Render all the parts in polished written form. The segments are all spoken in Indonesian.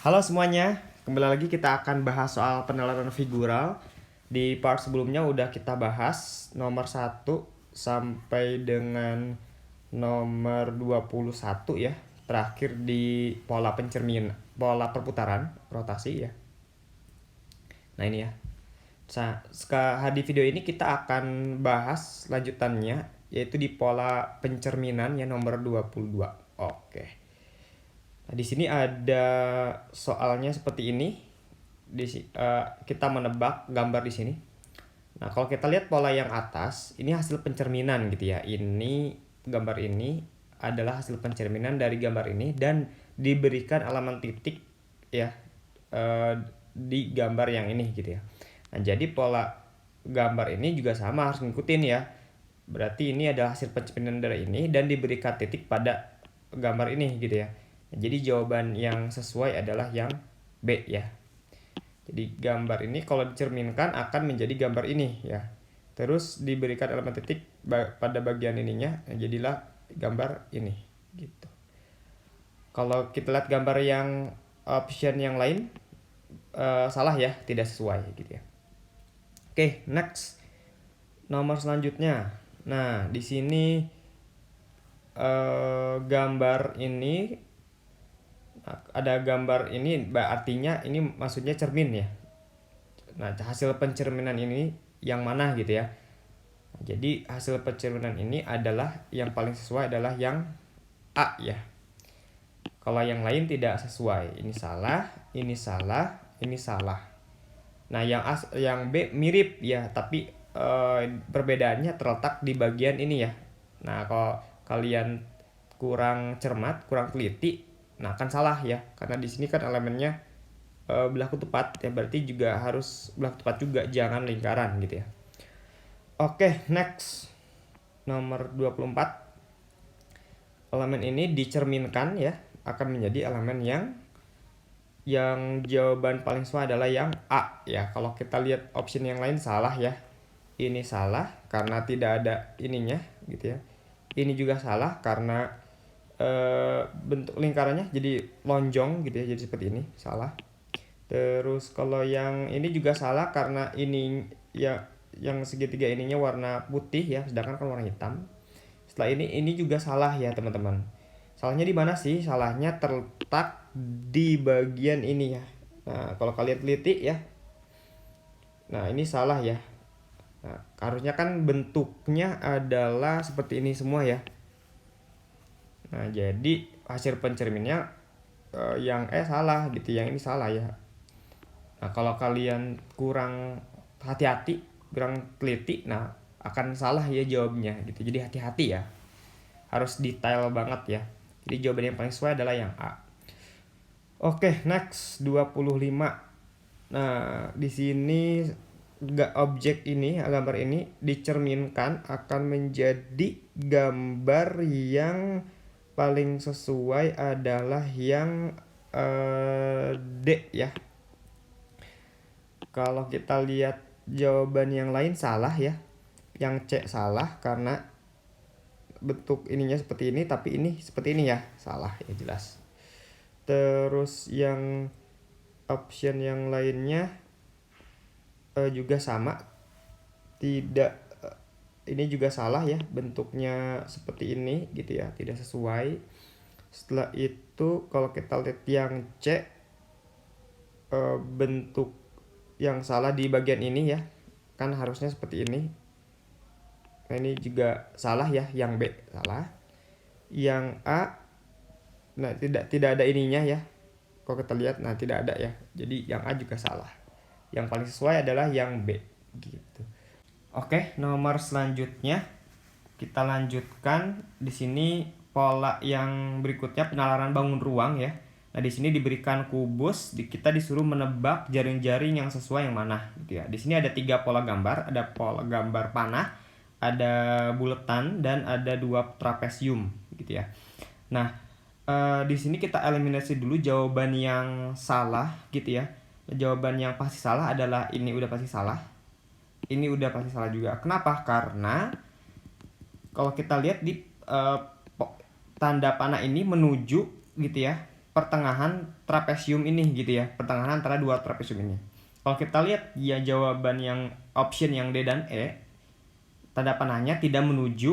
Halo semuanya, kembali lagi kita akan bahas soal penalaran figural. Di part sebelumnya udah kita bahas nomor 1 sampai dengan nomor 21 ya. Terakhir di pola pola perputaran rotasi ya. Nah ini ya. Di video ini kita akan bahas lanjutannya, yaitu di pola pencerminan ya nomor 22. Oke. Nah, di sini ada soalnya seperti ini. Kita menebak gambar di sini. Nah, kalau kita lihat pola yang atas, ini hasil pencerminan gitu ya. Ini gambar ini adalah hasil pencerminan dari gambar ini dan diberikan alamat titik ya di gambar yang ini gitu ya. Nah, jadi pola gambar ini juga sama harus ngikutin ya. Berarti ini adalah hasil pencerminan dari ini dan diberikan titik pada gambar ini gitu ya. Jadi jawaban yang sesuai adalah yang B ya. Jadi gambar ini kalau dicerminkan akan menjadi gambar ini ya. Terus diberikan elemen titik pada bagian ininya, jadilah gambar ini gitu. Kalau kita lihat gambar yang option yang lain salah ya, tidak sesuai gitu ya. Oke, next. Nomor selanjutnya. Nah, di sini gambar ini ada gambar ini artinya ini maksudnya cermin ya. Nah, hasil pencerminan ini yang mana gitu ya. Jadi hasil pencerminan ini adalah yang paling sesuai adalah yang A ya. Kalau yang lain tidak sesuai. Ini salah, ini salah, ini salah. Nah, yang B mirip ya, tapi perbedaannya terletak di bagian ini ya. Nah, kalau kalian kurang cermat, kurang teliti, nah kan salah ya, karena di sini kan elemennya berlaku tepat ya, berarti juga harus berlaku tepat juga, jangan lingkaran gitu ya. Oke, next. Nomor 24. Elemen ini dicerminkan ya, akan menjadi elemen yang jawaban paling sesuai adalah yang A ya. Kalau kita lihat option yang lain salah ya. Ini salah karena tidak ada ininya gitu ya. Ini juga salah karena bentuk lingkarannya jadi lonjong gitu ya, jadi seperti ini, salah. Terus kalau yang ini juga salah karena ini ya, yang segitiga ininya warna putih ya, sedangkan kan warna hitam. Setelah ini juga salah ya teman-teman. Salahnya di mana sih? Salahnya terletak di bagian ini ya. Nah, kalau kalian teliti ya. Nah, ini salah ya. Nah, harusnya kan bentuknya adalah seperti ini semua ya. Nah, jadi hasil pencerminnya yang salah gitu, yang ini salah ya. Nah, kalau kalian kurang hati-hati, kurang teliti, nah akan salah ya jawabnya gitu. Jadi hati-hati ya. Harus detail banget ya. Jadi jawaban yang paling sesuai adalah yang A. Oke, next 25. Nah, di sini objek ini, gambar ini dicerminkan akan menjadi gambar yang paling sesuai adalah yang D ya. Kalau kita lihat jawaban yang lain salah ya. Yang C salah karena bentuk ininya seperti ini, tapi ini seperti ini ya, salah ya jelas. Terus yang option yang lainnya juga sama, tidak, ini juga salah ya, bentuknya seperti ini gitu ya, tidak sesuai. Setelah itu kalau kita lihat yang C, bentuk yang salah di bagian ini ya, kan harusnya seperti ini. Nah, ini juga salah ya, yang B salah. Yang A, nah tidak ada ininya ya. Kalau kita lihat, nah tidak ada ya. Jadi yang A juga salah. Yang paling sesuai adalah yang B gitu. Oke, nomor selanjutnya kita lanjutkan di sini pola yang berikutnya, penalaran bangun ruang ya. Nah, di sini diberikan kubus, kita disuruh menebak jaring-jaring yang sesuai yang mana gitu ya. Di sini ada 3 pola gambar, ada pola gambar panah, ada buletan, dan ada 2 trapesium gitu ya. Nah, di sini kita eliminasi dulu jawaban yang salah gitu ya. Jawaban yang pasti salah adalah ini, udah pasti salah. Ini udah pasti salah juga. Kenapa? Karena kalau kita lihat di tanda panah ini menuju gitu ya. pertengahan trapesium ini gitu ya, pertengahan antara dua trapesium ini. Kalau kita lihat ya jawaban yang option yang D dan E, tanda panahnya tidak menuju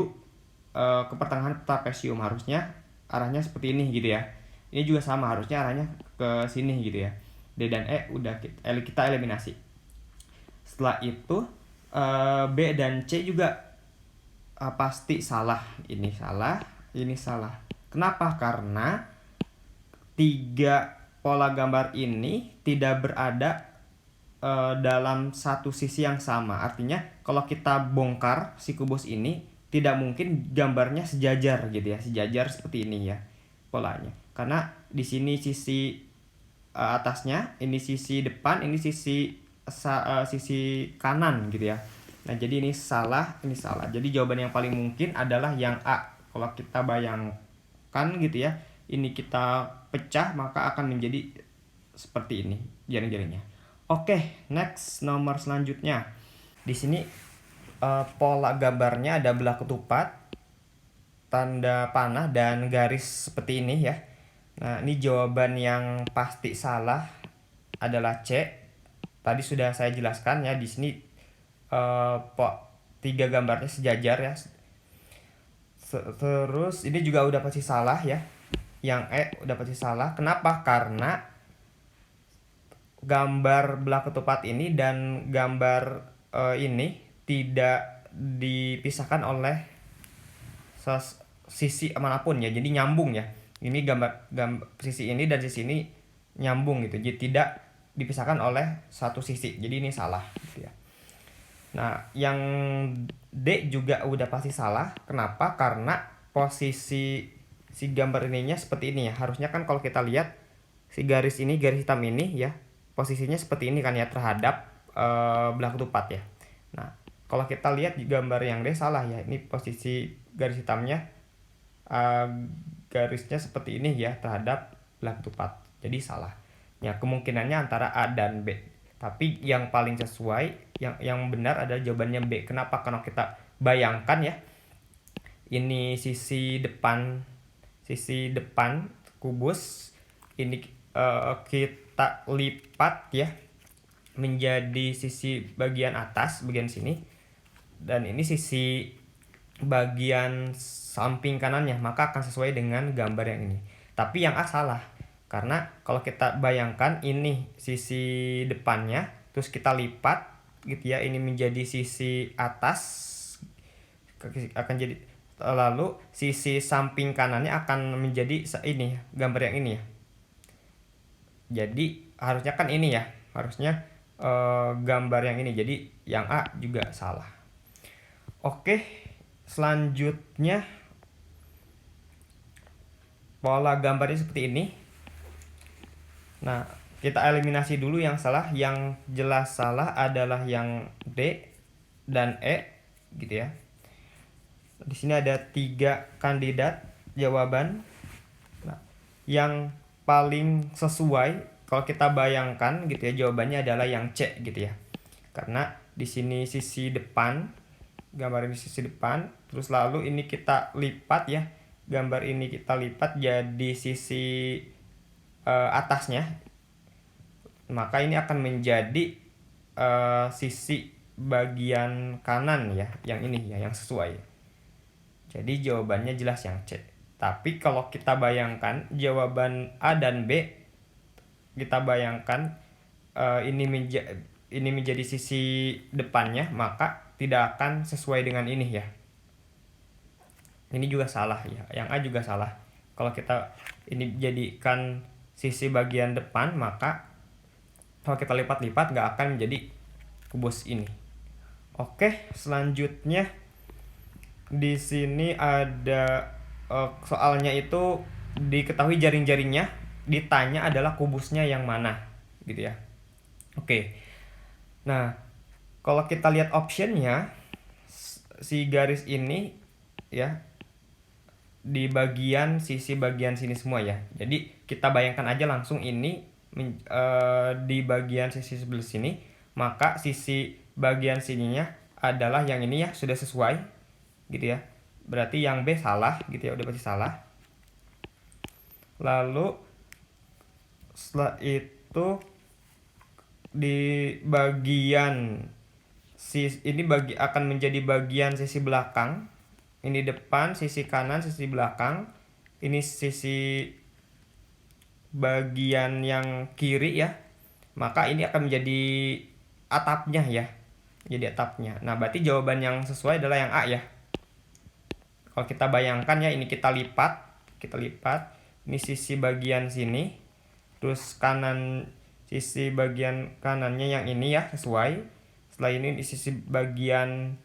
ke pertengahan trapesium, harusnya arahnya seperti ini gitu ya. Ini juga sama, harusnya arahnya ke sini gitu ya. D dan E udah kita eliminasi. Setelah itu B dan C juga pasti salah. Ini salah, ini salah. Kenapa? Karena tiga pola gambar ini tidak berada dalam satu sisi yang sama. Artinya kalau kita bongkar si kubus ini, tidak mungkin gambarnya sejajar gitu ya, sejajar seperti ini ya polanya. Karena di sini sisi atasnya, ini sisi depan, ini sisi kanan gitu ya. Nah, jadi ini salah, ini salah. Jadi jawaban yang paling mungkin adalah yang A. Kalau kita bayangkan gitu ya, ini kita pecah maka akan menjadi seperti ini jaring-jaringnya. Oke, next nomor selanjutnya. Di sini pola gambarnya ada belah ketupat, tanda panah dan garis seperti ini ya. Nah, ini jawaban yang pasti salah adalah C. Tadi sudah saya jelaskan ya, di sini tiga gambarnya sejajar ya. Terus ini juga udah pasti salah ya. Yang E udah pasti salah. Kenapa? Karena gambar belah ketupat ini dan gambar ini tidak dipisahkan oleh sisi manapun ya. Jadi nyambung ya. Ini gambar sisi ini dan sisi ini nyambung gitu. Jadi tidak dipisahkan oleh satu sisi. Jadi ini salah gitu ya. Nah, yang D juga udah pasti salah. Kenapa? Karena posisi si gambar ininya seperti ini ya. Harusnya kan kalau kita lihat si garis ini, garis hitam ini ya, posisinya seperti ini kan ya terhadap belah ketupat ya. Nah, kalau kita lihat di gambar yang D salah ya. Ini posisi garis hitamnya garisnya seperti ini ya terhadap belah ketupat. Jadi salah. Ya, kemungkinannya antara A dan B. Tapi yang paling sesuai, yang benar adalah jawabannya B. Kenapa? Karena kita bayangkan ya, ini sisi depan kubus ini kita lipat ya menjadi sisi bagian atas, bagian sini, dan ini sisi bagian samping kanannya, maka akan sesuai dengan gambar yang ini. Tapi yang A salah, karena kalau kita bayangkan ini sisi depannya, terus kita lipat gitu ya, ini menjadi sisi atas, akan jadi, lalu sisi samping kanannya akan menjadi ini gambar yang ini ya. Jadi harusnya kan ini ya, harusnya gambar yang ini. Jadi yang A juga salah. Oke, selanjutnya pola gambarnya seperti ini. Nah, kita eliminasi dulu yang salah. Yang jelas salah adalah yang D dan E gitu ya. Di sini ada 3 kandidat jawaban. Nah, yang paling sesuai kalau kita bayangkan gitu ya, jawabannya adalah yang C gitu ya. Karena di sini sisi depan, gambar ini sisi depan, terus lalu ini kita lipat ya. Gambar ini kita lipat jadi sisi atasnya. Maka ini akan menjadi sisi bagian kanan ya, yang ini ya, yang sesuai. Jadi jawabannya jelas yang C. Tapi kalau kita bayangkan jawaban A dan B, kita bayangkan ini menjadi sisi depannya, maka tidak akan sesuai dengan ini ya. Ini juga salah ya, yang A juga salah. Kalau kita ini jadikan sisi bagian depan, maka kalau kita lipat-lipat nggak akan menjadi kubus ini. Oke, selanjutnya di sini ada soalnya itu diketahui jaring-jaringnya, ditanya adalah kubusnya yang mana gitu ya. Oke. Nah, kalau kita lihat optionnya, si garis ini ya di sisi bagian sini semua ya. Jadi kita bayangkan aja langsung ini di bagian sisi sebelah sini, maka sisi bagian sininya adalah yang ini ya, sudah sesuai gitu ya. Berarti yang B salah gitu ya, udah pasti salah. Lalu Setelah itu di bagian ini akan menjadi bagian sisi belakang. Ini depan, sisi kanan, sisi belakang. Ini sisi bagian yang kiri ya. Maka ini akan menjadi atapnya ya. Jadi atapnya. Nah, berarti jawaban yang sesuai adalah yang A ya. Kalau kita bayangkan ya, ini kita lipat. Ini sisi bagian sini. Terus sisi bagian kanannya yang ini ya, sesuai. Setelah ini di sisi bagian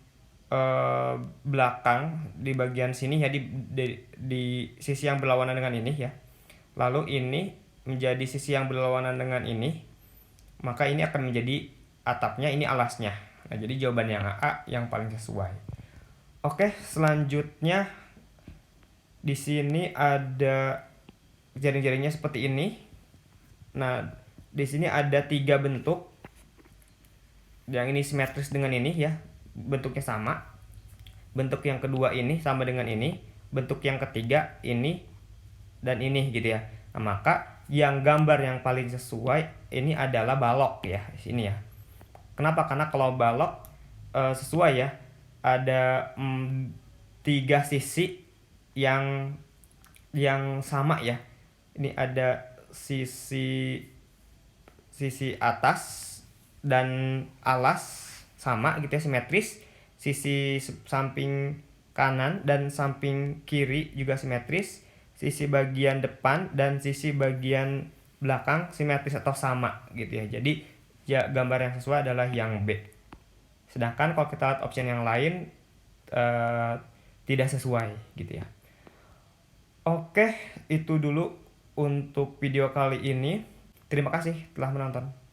belakang di bagian sini ya, di sisi yang berlawanan dengan ini ya. Lalu ini menjadi sisi yang berlawanan dengan ini, maka ini akan menjadi atapnya, ini alasnya. Nah, jadi jawaban yang A yang paling sesuai. Oke, selanjutnya di sini ada jaring-jaringnya seperti ini. Nah, di sini ada 3 bentuk. Yang ini simetris dengan ini ya, bentuknya sama. Bentuk yang kedua ini sama dengan ini. Bentuk yang ketiga ini dan ini gitu ya. Nah, maka yang gambar yang paling sesuai ini adalah balok ya, di sini ya. Kenapa? Karena kalau balok sesuai ya, ada 3 sisi yang sama ya. Ini ada sisi atas dan alas sama gitu ya, simetris. Sisi samping kanan dan samping kiri juga simetris. Sisi bagian depan dan sisi bagian belakang simetris atau sama gitu ya. Jadi ya, gambar yang sesuai adalah yang B. Sedangkan kalau kita lihat option yang lain tidak sesuai gitu ya. Oke, itu dulu untuk video kali ini. Terima kasih telah menonton.